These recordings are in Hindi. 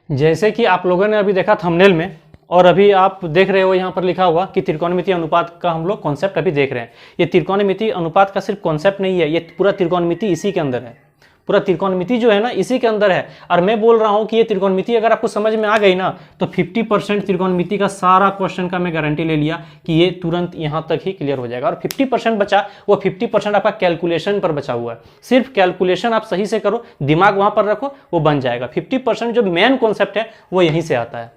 जैसे कि आप लोगों ने अभी देखा थंबनेल में, और अभी आप देख रहे हो यहाँ पर लिखा हुआ कि त्रिकोणमितीय अनुपात का हम लोग कॉन्सेप्ट अभी देख रहे हैं। ये त्रिकोणमितीय अनुपात का सिर्फ कॉन्सेप्ट नहीं है, ये पूरा त्रिकोणमिति इसी के अंदर है। पूरा त्रिकोणमिति जो है ना इसी के अंदर है। और मैं बोल रहा हूँ कि ये त्रिकोणमिति अगर आपको समझ में आ गई ना तो 50% त्रिकोणमिति का सारा क्वेश्चन का मैं गारंटी ले लिया कि ये तुरंत यहाँ तक ही क्लियर हो जाएगा। और 50% बचा, वो 50% आपका कैलकुलेशन पर बचा हुआ है। सिर्फ कैलकुलेशन आप सही से करो, दिमाग वहाँ पर रखो, वो बन जाएगा। 50% जो मेन कॉन्सेप्ट है वो यहीं से आता है।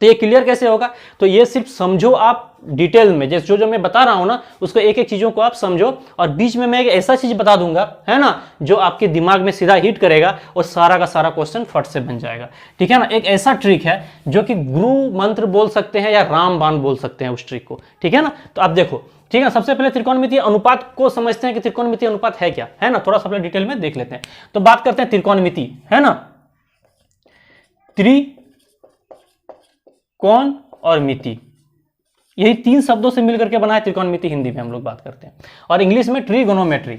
तो ये क्लियर कैसे होगा? तो ये सिर्फ समझो आप डिटेल में, जैसे जो मैं बता रहा हूं ना उसको एक एक चीजों को आप समझो, और बीच में मैं एक ऐसा चीज बता दूंगा है ना जो आपके दिमाग में सीधा हिट करेगा और सारा का सारा क्वेश्चन फट से बन जाएगा। ठीक है ना, एक ऐसा ट्रिक है जो कि गुरु मंत्र बोल सकते हैं या रामबाण बोल सकते हैं उस ट्रिक को। ठीक है ना, तो आप देखो। ठीक है, सबसे पहले त्रिकोणमितीय अनुपात को समझते हैं कि त्रिकोणमितीय अनुपात है क्या, है ना, थोड़ा सा डिटेल में देख लेते हैं। तो बात करते हैं त्रिकोणमिति, है ना, त्रिकोण और मिति, यही 3 शब्दों से मिलकर के बना है त्रिकोणमिति। हिंदी में हम लोग बात करते हैं, और इंग्लिश में ट्रिगोनोमेट्री,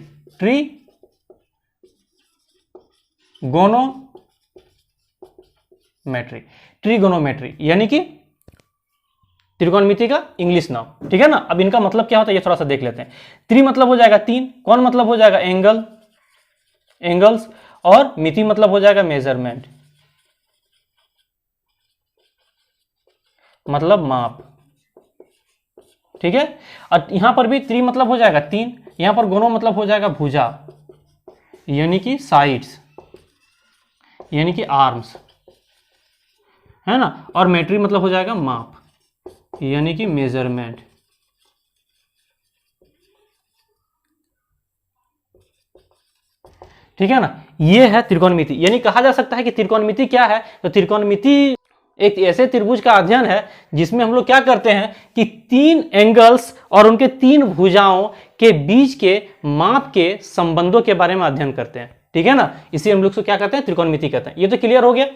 ट्रिगोनोमेट्री यानी कि त्रिकोणमिति का इंग्लिश नाम। ठीक है ना, अब इनका मतलब क्या होता है ये थोड़ा सा देख लेते हैं। त्रि मतलब हो जाएगा 3, कौन मतलब हो जाएगा एंगल्स, और मिति मतलब हो जाएगा मेजरमेंट, मतलब माप। ठीक है, और यहां पर भी त्रि मतलब हो जाएगा 3, यहां पर गोनो मतलब हो जाएगा भुजा यानी कि साइड्स यानी कि आर्म्स, है ना, और मेट्री मतलब हो जाएगा माप यानी कि मेजरमेंट। ठीक है ना, ये है त्रिकोणमिति। यानी कहा जा सकता है कि त्रिकोणमिति क्या है, तो त्रिकोणमिति एक ऐसे त्रिभुज का अध्ययन है जिसमें हम लोग क्या करते हैं कि 3 एंगल्स और उनके 3 भुजाओं के बीच के माप के संबंधों के बारे में अध्ययन करते हैं। ठीक है ना, इसी हम लोग से क्या कहते हैं, त्रिकोणमिति कहते हैं। ये तो क्लियर हो गया।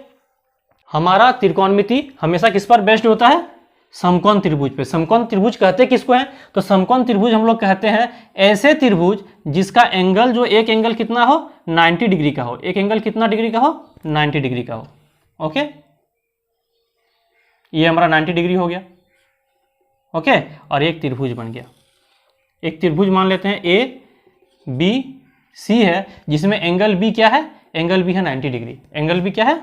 हमारा त्रिकोणमिति हमेशा किस पर बेस्ड होता है, समकोण त्रिभुज पे। समकोण त्रिभुज कहते किसको है, तो समकोण त्रिभुज हम लोग कहते हैं ऐसे त्रिभुज जिसका एंगल, जो एक एंगल कितना हो, 90 डिग्री का हो। एक एंगल कितना डिग्री का हो, 90 डिग्री का हो। ओके, ये हमारा 90 डिग्री हो गया। ओके, और एक त्रिभुज बन गया। एक त्रिभुज मान लेते हैं ए बी सी है, जिसमें एंगल बी क्या है, एंगल बी है 90 डिग्री। एंगल बी क्या है,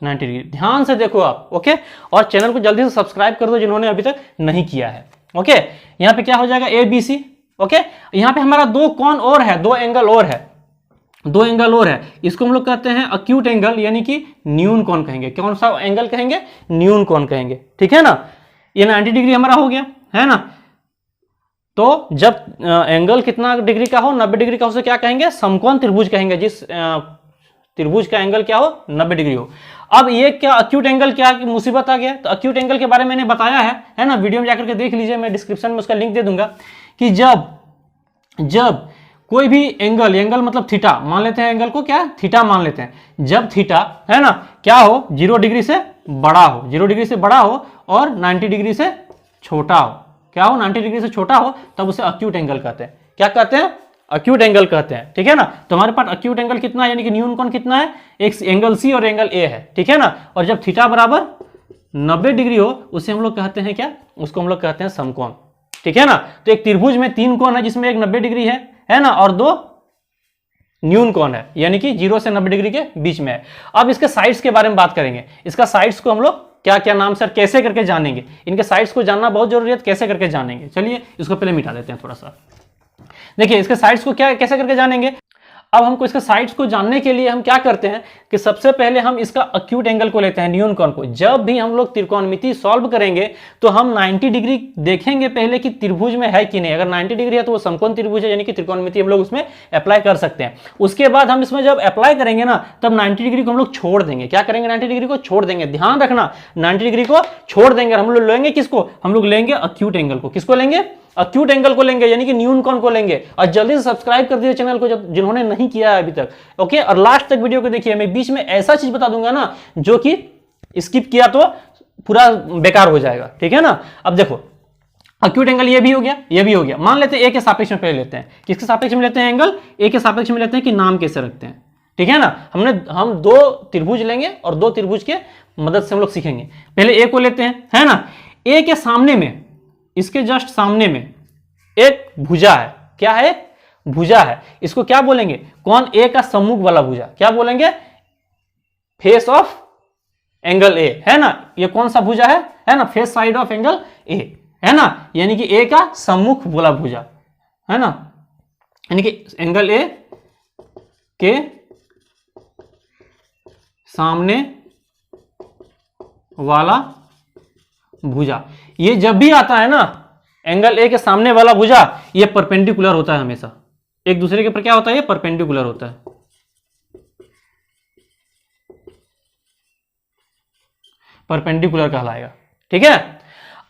90 डिग्री। ध्यान से देखो आप। ओके, और चैनल को जल्दी से सब्सक्राइब कर दो जिन्होंने अभी तक नहीं किया है। ओके, यहाँ पे क्या हो जाएगा, ए बी सी। ओके, यहाँ पे हमारा 2 कोण और है, 2 एंगल और है, 2 एंगल और है। इसको हम लोग कहते हैं अक्यूट एंगल यानी कि न्यून कोण कहेंगे। कौन सा एंगल कहेंगे, न्यून कोण कहेंगे। ठीक है ना, ये 90 डिग्री हमारा हो गया, है ना। तो जब एंगल कितना डिग्री का हो, 90 डिग्री का हो, उसे क्या कहेंगे, समकोण त्रिभुज कहेंगे। जिस त्रिभुज का एंगल क्या हो, 90 डिग्री हो। अब ये क्या अक्यूट एंगल, क्या मुसीबत आ गया, तो अक्यूट एंगल के बारे में मैंने बताया है ना, वीडियो में जाकर के देख लीजिए, मैं डिस्क्रिप्शन में उसका लिंक दे दूंगा। कि जब कोई भी एंगल मतलब थीटा मान लेते हैं, एंगल को क्या थीटा मान लेते हैं। जब थीटा, है ना, क्या हो, 0 डिग्री से बड़ा हो, 0 डिग्री से बड़ा हो और 90 डिग्री से छोटा हो, क्या हो, 90 डिग्री से छोटा हो, तब उसे अक्यूट एंगल कहते हैं। क्या कहते हैं, अक्यूट एंगल कहते हैं। ठीक है ना, तो हमारे पास अक्यूट एंगल कितना है, यानी कि न्यून कोण कितना है, एक एंगल सी और एंगल ए है। ठीक है ना, और जब थीटा बराबर 90 डिग्री हो, उसे हम लोग कहते हैं क्या, उसको हम लोग कहते हैं समकोण। ठीक है ना, तो एक त्रिभुज में 3 कोण है जिसमें एक 90 डिग्री है ना, और 2 न्यून कोण है, यानी कि 0 से 90 डिग्री के बीच में है। अब इसके साइड्स के बारे में बात करेंगे। इसका साइड्स को हम लोग क्या क्या नाम से, कैसे करके जानेंगे, इनके साइड्स को जानना बहुत जरूरी है, कैसे करके जानेंगे। चलिए इसको पहले मिटा देते हैं थोड़ा सा। देखिए इसके साइड्स को क्या कैसे करके जानेंगे। अब हमको इसके साइड्स को जानने के लिए हम क्या करते हैं कि सबसे पहले हम इसका अक्यूट एंगल को लेते हैं, न्यून कोण को। जब भी हम लोग त्रिकोणमिति सॉल्व करेंगे तो हम 90 डिग्री देखेंगे पहले कि त्रिभुज में है कि नहीं। अगर 90 डिग्री है तो वो समकोण त्रिभुज है, यानी कि त्रिकोणमिति हम लोग उसमें अप्लाई कर सकते हैं। उसके बाद हम इसमें जब अप्लाई करेंगे ना, तब 90 डिग्री को हम लोग छोड़ देंगे। क्या करेंगे, 90 डिग्री को छोड़ देंगे। ध्यान रखना, 90 डिग्री को छोड़ देंगे। हम लोग लेंगे किसको, हम लोग लेंगे अक्यूट एंगल को। किसको लेंगे, अक्यूट एंगल को लेंगे, यानी कि न्यून कोण को लेंगे। और जल्दी से सब्सक्राइब कर दीजिए चैनल को जिन्होंने नहीं किया है अभी तक। ओके, और लास्ट तक वीडियो को देखिए। मैं बीच में ऐसा चीज बता दूंगा ना जो कि स्किप किया तो पूरा बेकार हो जाएगा। ठीक है ना, अब देखो अक्यूट एंगल ये भी हो गया, ये भी हो गया। मान लेते हैं ए के सापेक्ष में पहले लेते हैं। किसके सापेक्ष में लेते हैं, एंगल ए के सापेक्ष में लेते हैं कि नाम कैसे रखते हैं। ठीक है ना। हम दो त्रिभुज लेंगे और दो त्रिभुज के मदद से हम लोग सीखेंगे। पहले ए को लेते हैं, है ना। ए के सामने में, इसके जस्ट सामने में एक भुजा है। क्या है? भुजा है। इसको क्या बोलेंगे? कौन? ए का सम्मुख वाला भुजा। क्या बोलेंगे? फेस ऑफ एंगल ए, है ना। ये कौन सा भुजा है ना, face side of angle A, है ना। यानी कि ए का सम्मुख वाला भुजा, है ना, यानी कि एंगल ए के सामने वाला भुजा। ये जब भी आता है ना, एंगल ए के सामने वाला भुजा, ये परपेंडिकुलर होता है हमेशा एक दूसरे के ऊपर। क्या होता है? ये परपेंडिकुलर होता है, परपेंडिकुलर कहलाएगा, ठीक है।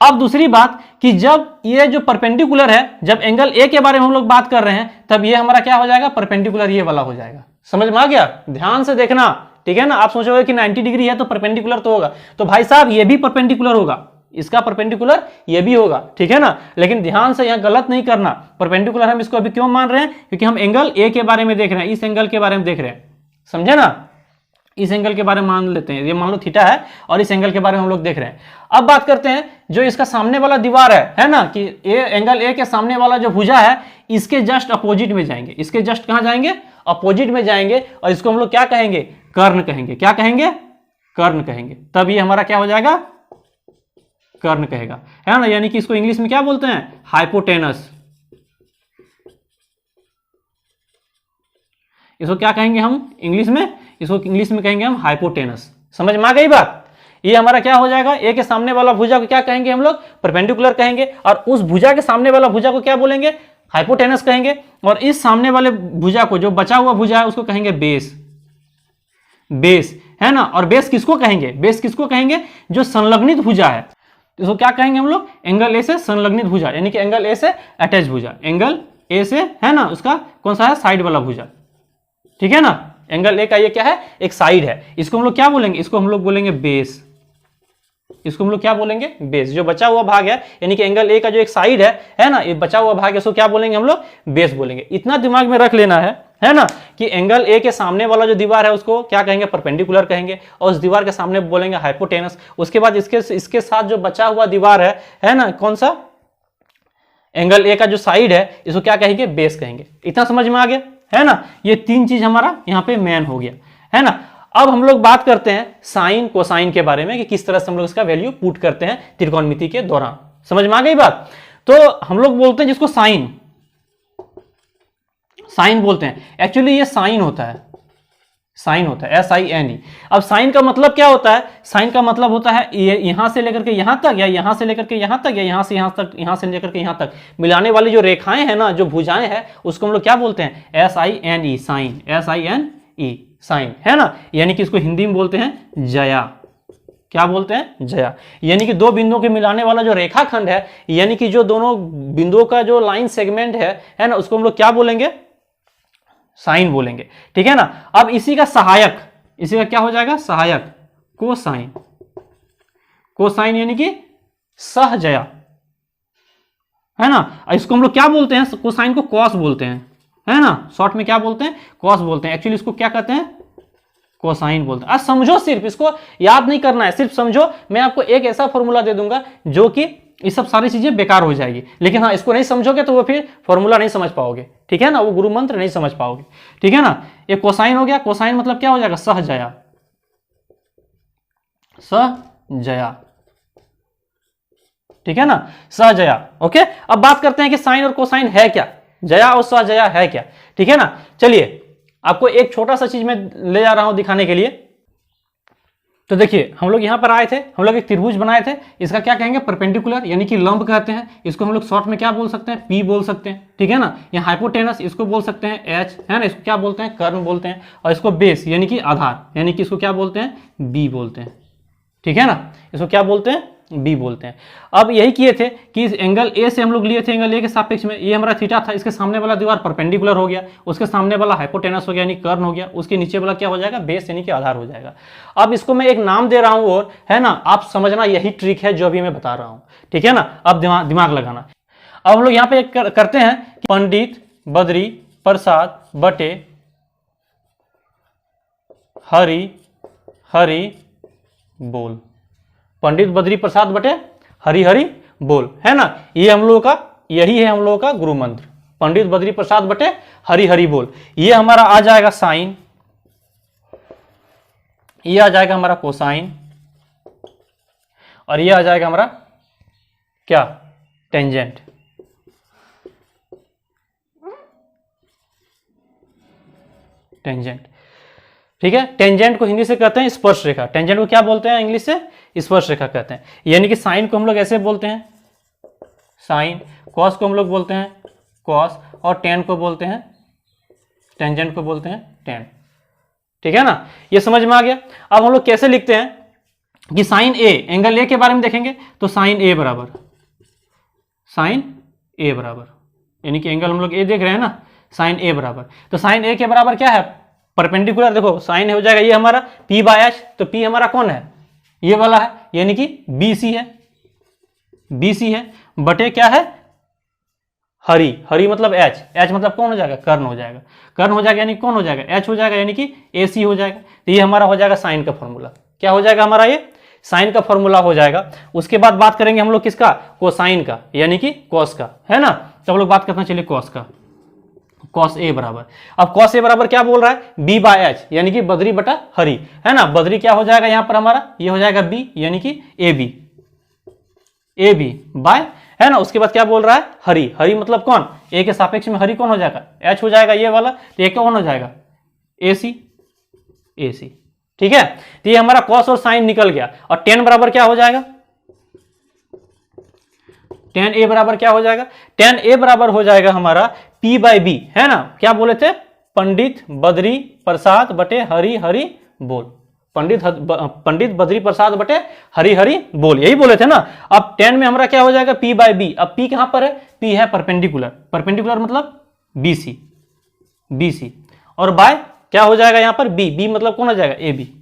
अब दूसरी बात कि जब ये जो परपेंडिकुलर है, जब एंगल ए के बारे में हम लोग बात कर रहे हैं, तब ये हमारा क्या हो जाएगा? परपेंडिकुलर ये वाला हो जाएगा। समझ में आ गया? ध्यान से देखना, ठीक है ना। आप सोचोगे कि 90 डिग्री है तो परपेंडिकुलर तो होगा, तो भाई साहब ये भी परपेंडिकुलर होगा, इसका परपेंडिकुलर ये भी होगा, ठीक है ना। लेकिन ध्यान से यहां गलत नहीं करना। परपेंडिकुलर हम इसको अभी क्यों मान रहे हैं? क्योंकि हम एंगल ए के बारे में देख रहे हैं, इस एंगल के बारे में देख रहे हैं, समझे ना। इस एंगल के बारे में मान लेते हैं, ये मान लो थीटा है और इस एंगल के बारे में हम लोग देख रहे हैं। अब बात करते हैं जो इसका सामने वाला दीवार है ना, कि एंगल ए के सामने वाला जो भुजा है, इसके जस्ट अपोजिट में जाएंगे। इसके जस्ट कहां जाएंगे? अपोजिट में जाएंगे, और इसको हम लोग क्या कहेंगे? कर्ण कहेंगे। क्या कहेंगे? कर्ण कहेंगे। तब ये हमारा क्या हो जाएगा? कर्ण कहेगा, है ना। यानी कि इसको इंग्लिश में क्या बोलते हैं? हाइपोटेनस। इसको क्या कहेंगे हम इंग्लिश में? इसको इंग्लिश में कहेंगे हम हाइपोटेनस। समझ में आ गई बात? ये हमारा क्या हो जाएगा? ए के सामने वाला भुजा को क्या कहेंगे हम लोग? परपेंडिकुलर कहेंगे। और उस भुजा के सामने वाला भुजा को क्या बोलेंगे? हाइपोटेनस कहेंगे। और इस सामने वाले भुजा को, जो बचा हुआ भुजा है, उसको कहेंगे बेस। बेस, है ना। और बेस किसको कहेंगे? बेस किसको कहेंगे? जो संलग्नित भुजा है, इसको क्या कहेंगे हम लोग? एंगल ए से संलग्नित भुजा, यानी कि एंगल ए से अटैच भुजा। एंगल ए से, है ना, उसका कौन सा है? साइड वाला भुजा, ठीक है ना। एंगल ए का ये क्या है? एक साइड है। इसको हम लोग क्या बोलेंगे? इसको हम लोग बोलेंगे बेस। इसको हम लोग क्या बोलेंगे? बेस। जो बचा हुआ भाग है, यानी कि एंगल ए का जो एक साइड है ना, ये बचा हुआ भाग है, इसको क्या बोलेंगे हम लोग? बेस बोलेंगे। इतना दिमाग में रख लेना है ना, कि एंगल ए के सामने वाला जो दीवार है उसको क्या कहेंगे? परपेंडिकुलर कहेंगे। और उस दीवार के सामने बोलेंगे हाइपोटेनस। उसके बाद इसके साथ जो बचा हुआ दीवार है ना, कौन सा? एंगल ए का जो साइड है, इसको क्या कहेंगे? बेस कहेंगे। इतना समझ में आ गया, है ना। ये तीन चीज हमारा यहाँ पे मेन हो गया, है ना। अब हम लोग बात करते हैं साइन कोसाइन के बारे में, कि किस तरह से हम लोग इसका वैल्यू पुट करते हैं त्रिकोणमिति के दौरान। समझ में आ गई बात? तो हम लोग बोलते हैं जिसको साइन, साइन बोलते हैं। एक्चुअली ये साइन होता है, साइन होता है, SINE। अब साइन का मतलब क्या होता है? साइन का मतलब होता है यहां से लेकर के यहां तक, या यहां से लेकर के यहां तक, या यहां से यहां तक, यहां से लेकर के यहां तक मिलाने वाली जो रेखाएं हैं ना, जो भुजाएं हैं, उसको हम लोग क्या बोलते हैं? SINE, sign. SINE, साइन, है ना। यानी कि इसको हिंदी में बोलते हैं जया। क्या बोलते हैं? जया। यानी कि दो बिंदुओं के मिलाने वाला जो रेखाखंड है, यानी कि जो दोनों बिंदुओं का जो लाइन सेगमेंट है ना, उसको हम लोग क्या बोलेंगे? साइन बोलेंगे, ठीक है ना। अब इसी का सहायक, इसी का क्या हो जाएगा? सहायक, कोसाइन। कोसाइन यानी कि सहजया, है ना। इसको हम लोग क्या बोलते हैं? कोसाइन को कॉस बोलते हैं, है ना। शॉर्ट में क्या बोलते हैं? कॉस बोलते हैं। एक्चुअली इसको क्या कहते हैं? कोसाइन बोलते हैं। आज समझो, सिर्फ इसको याद नहीं करना है, सिर्फ समझो। मैं आपको एक ऐसा फॉर्मूला दे दूंगा जो कि ये सब सारी चीजें बेकार हो जाएगी, लेकिन हाँ, इसको नहीं समझोगे तो वो फिर फॉर्मूला नहीं समझ पाओगे, ठीक है ना। वो गुरु मंत्र नहीं समझ पाओगे, ठीक है ना। ये कोसाइन हो गया। कोसाइन मतलब क्या हो जाएगा? सहजया, सहजया, ठीक है ना, सहजया। ओके, अब बात करते हैं कि साइन और कोसाइन है क्या, जया और सहजया है क्या, ठीक है ना। चलिए, आपको एक छोटा सा चीज मैं ले जा रहा हूं दिखाने के लिए। तो देखिए, हम लोग यहां पर आए थे, हम लोग एक त्रिभुज बनाए थे। इसका क्या कहेंगे? परपेंडिकुलर, यानी कि लंब कहते हैं। इसको हम लोग शॉर्ट में क्या बोल सकते हैं? P बोल सकते हैं, ठीक है ना। या हाइपोटेनस, इसको बोल सकते हैं H, है ना। इसको क्या बोलते हैं? कर्ण बोलते हैं। और इसको बेस, यानी कि आधार, यानी कि इसको क्या बोलते हैं? B बोलते हैं, ठीक है ना। इसको क्या बोलते हैं? B बोलते हैं। अब यही किए थे कि इस एंगल ए से हम लोग लिए थे, एंगल ए के सापेक्ष में ये हमारा थीटा था। इसके सामने वाला दीवार परपेंडिकुलर हो गया, उसके सामने वाला हाइपोटेनस हो गया, यानी कर्ण हो गया। उसके नीचे वाला क्या हो जाएगा? बेस, यानी कि आधार हो जाएगा। अब इसको मैं एक नाम दे रहा हूं, और है ना, आप समझना, यही ट्रिक है जो अभी मैं बता रहा हूं, ठीक है ना। अब दिमाग लगाना। अब हम लोग यहाँ पे करते हैं कि पंडित बद्री प्रसाद बटे हरि हरि बोल। पंडित बद्री प्रसाद बटे हरि हरि बोल, है ना। ये हम लोगों का, यही है हम लोगों का गुरु मंत्र, पंडित बद्री प्रसाद बटे हरि हरि बोल। ये हमारा आ जाएगा साइन, ये आ जाएगा हमारा कोसाइन, और ये आ जाएगा हमारा क्या, टेंजेंट। टेंजेंट, ठीक है। टेंजेंट को हिंदी से कहते हैं स्पर्श रेखा। टेंजेंट को क्या बोलते हैं इंग्लिश से, स्पर्श रेखा कहते हैं। यानी कि साइन को हम लोग ऐसे बोलते हैं साइन, कॉस को हम लोग बोलते हैं कॉस, और टेन को बोलते हैं, टेंजेंट को बोलते हैं टेन, ठीक है ना। ये समझ में आ गया। अब हम लोग कैसे लिखते हैं कि साइन ए, एंगल ए के बारे में देखेंगे तो साइन ए बराबर, साइन ए बराबर, यानी कि एंगल हम लोग ए देख रहे हैं ना, साइन ए बराबर, तो साइन ए के बराबर क्या है, परपेंडिकुलर। देखो साइन हो जाएगा ये हमारा पी बाय एच, तो पी हमारा कौन है, ये वाला है, यानी कि बी सी है, बी सी है, बटे क्या है, हरि, हरि मतलब एच, एच मतलब कौन हो जाएगा, कर्ण हो जाएगा, कर्ण हो जाएगा यानी कौन हो जाएगा, एच हो जाएगा, यानी कि ए सी हो जाएगा। तो ये हमारा हो जाएगा साइन का फॉर्मूला। क्या हो जाएगा हमारा, ये साइन का फॉर्मूला हो जाएगा। उसके बाद बात करेंगे हम लोग किसका, कोसाइन का, यानी कि कॉस का, है ना। तो हम लोग बात करते हैं, चलिए कॉस का, कॉस ए बराबर, अब कॉस ए बराबर क्या बोल रहा है, बी बाय एच, यानी कि बद्री बटा हरि, है ना। बद्री क्या हो जाएगा यहाँ पर हमारा, ये हो जाएगा बी, यानी कि A B, A B by, है ना। उसके बाद क्या बोल रहा है, हरि, हरि मतलब कौन, ए के सापेक्ष में हरि कौन हो जाएगा, एच हो जाएगा ये वाला, तो ए कौन हो जाएगा, ए सी, ए सी, ठीक है। तो ये हमारा कॉस और साइन निकल गया। और टेन बराबर क्या हो जाएगा, टेन ए बराबर क्या हो जाएगा, टेन ए बराबर हो जाएगा हमारा पी बाय बी, है ना। क्या बोले थे, पंडित बद्री प्रसाद बटे हरि हरि बोल, पंडित बद्री प्रसाद बटे हरि हरि बोल, यही बोले थे ना। अब टेन में हमारा क्या हो जाएगा, पी बाय बी। अब पी कहां पर है, पी है परपेंडिकुलर, परपेंडिकुलर मतलब बी सी, बी सी, और बाय क्या हो जाएगा यहां पर, बी, बी मतलब कौन हो जाएगा, ए बी,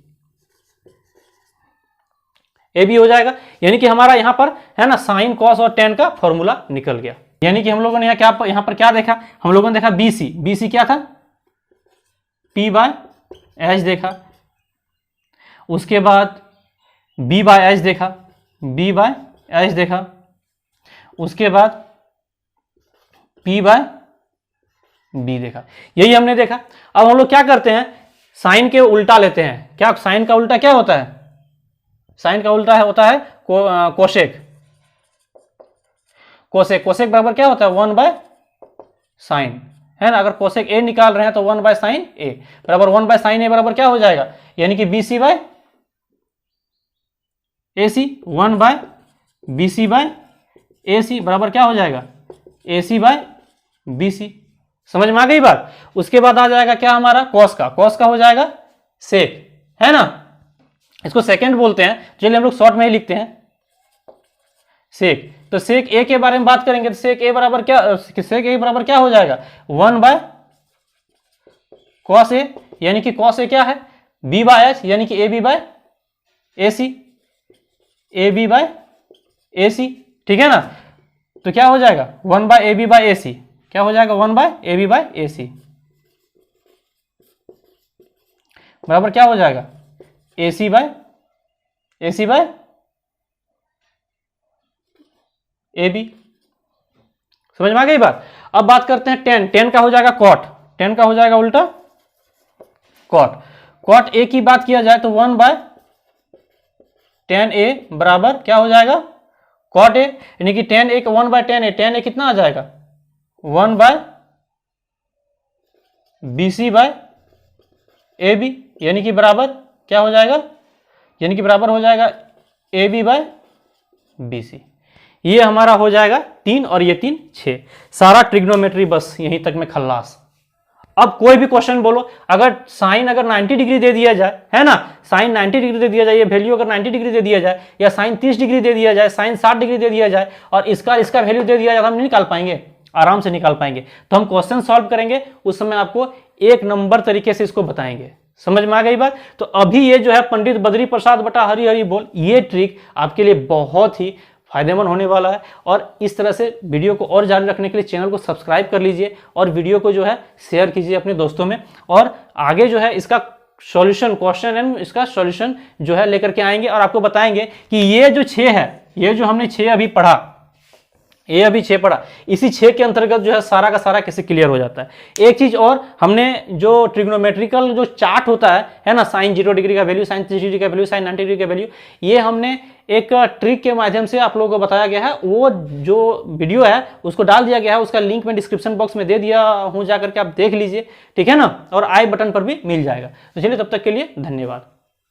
ए बी हो जाएगा। यानी कि हमारा यहां पर है ना साइन कॉस और टेन का फॉर्मूला निकल गया। यानी कि हम लोगों ने यहां पर क्या देखा, हम लोगों ने देखा बी सी, बी सी क्या था, पी बाय एच देखा, उसके बाद बी बाय एच देखा, बी बाय एच देखा, उसके बाद पी बाय बी देखा, यही हमने देखा। अब हम लोग क्या करते हैं, साइन के उल्टा लेते हैं। क्या साइन का उल्टा क्या होता है, साइन का उल्टा होता है कोशेक, कोसेक, कोसेक बराबर क्या होता है, 1 बाय साइन, है ना। अगर कोसेक ए निकाल रहे हैं तो 1 बाय साइन ए बराबर 1 बाय साइन ए बराबर क्या हो जाएगा, यानी कि B C by A C, 1 by B C by A C बराबर क्या हो जाएगा, ए सी बाय बी सी। समझ में आ गई बात। उसके बाद आ जाएगा क्या हमारा, कॉस का, कॉस का हो जाएगा सेक, है ना, इसको सेकेंड बोलते हैं, चलिए हम लोग शॉर्ट में ही लिखते हैं सेक। तो सेक ए के बारे में बात करेंगे तो सेक ए बराबर क्या, सेक ए बराबर क्या हो जाएगा, 1 बाय कॉस ए, यानी कि कॉस ए क्या है, बी बाय एच, यानी कि A B by A C, A B by A C, ठीक है ना। तो क्या हो जाएगा, 1 by A B by A C, क्या हो जाएगा, 1 by A B by A C बराबर क्या हो जाएगा, ए सी बाय ए बी। समझ में आ गई बात। अब बात करते हैं टेन, टेन का हो जाएगा कॉट, टेन का हो जाएगा उल्टा कॉट, कॉट ए की बात किया जाए तो 1 बाय टेन ए बराबर क्या हो जाएगा, कॉट ए, यानी कि tan A 1 by tan A, tan A कितना आ जाएगा, 1 by B C by A B, यानी कि बराबर क्या हो जाएगा, यानी कि बराबर हो जाएगा A B by B C. ये हमारा हो जाएगा 3 और ये 3 6, सारा ट्रिग्नोमेट्री बस यहीं तक में खल्लास। अब कोई भी क्वेश्चन बोलो, अगर साइन अगर 90 डिग्री दे दिया जाए, है ना, साइन 90 डिग्री दे दिया जाए, ये वैल्यू अगर 90 डिग्री दे दिया जाए, या साइन 30 डिग्री दे दिया जाए, साइन 60 डिग्री दे दिया जाए, और इसका वैल्यू दे दिया जाए, हम नहीं निकाल पाएंगे, आराम से निकाल पाएंगे। तो हम क्वेश्चन सॉल्व करेंगे, उस समय आपको एक नंबर तरीके से इसको बताएंगे। समझ में आ गई बात। तो अभी ये जो है पंडित बद्री प्रसाद बटा हरि हरि बोल, ये ट्रिक आपके लिए बहुत ही फायदेमंद होने वाला है। और इस तरह से वीडियो को और जारी रखने के लिए चैनल को सब्सक्राइब कर लीजिए और वीडियो को जो है शेयर कीजिए अपने दोस्तों में। और आगे जो है इसका सॉल्यूशन क्वेश्चन एंड इसका सॉल्यूशन जो है लेकर के आएंगे और आपको बताएंगे कि ये जो 6 है, ये जो हमने 6 अभी पढ़ा, ये अभी 6 पढ़ा, इसी 6 के अंतर्गत जो है सारा का सारा कैसे क्लियर हो जाता है। एक चीज और, हमने जो ट्रिग्नोमेट्रिकल जो चार्ट होता है ना, साइन 0 डिग्री का वैल्यू, साइन 30 डिग्री का वैल्यू, साइन 90 डिग्री का वैल्यू, ये हमने एक ट्रिक के माध्यम से आप लोगों को बताया गया है। वो जो वीडियो है उसको डाल दिया गया है, उसका लिंक मैं डिस्क्रिप्शन बॉक्स में दे दिया हूं, जाकर के आप देख लीजिए, ठीक है ना, और आई बटन पर भी मिल जाएगा। तो चलिए तब तक के लिए धन्यवाद।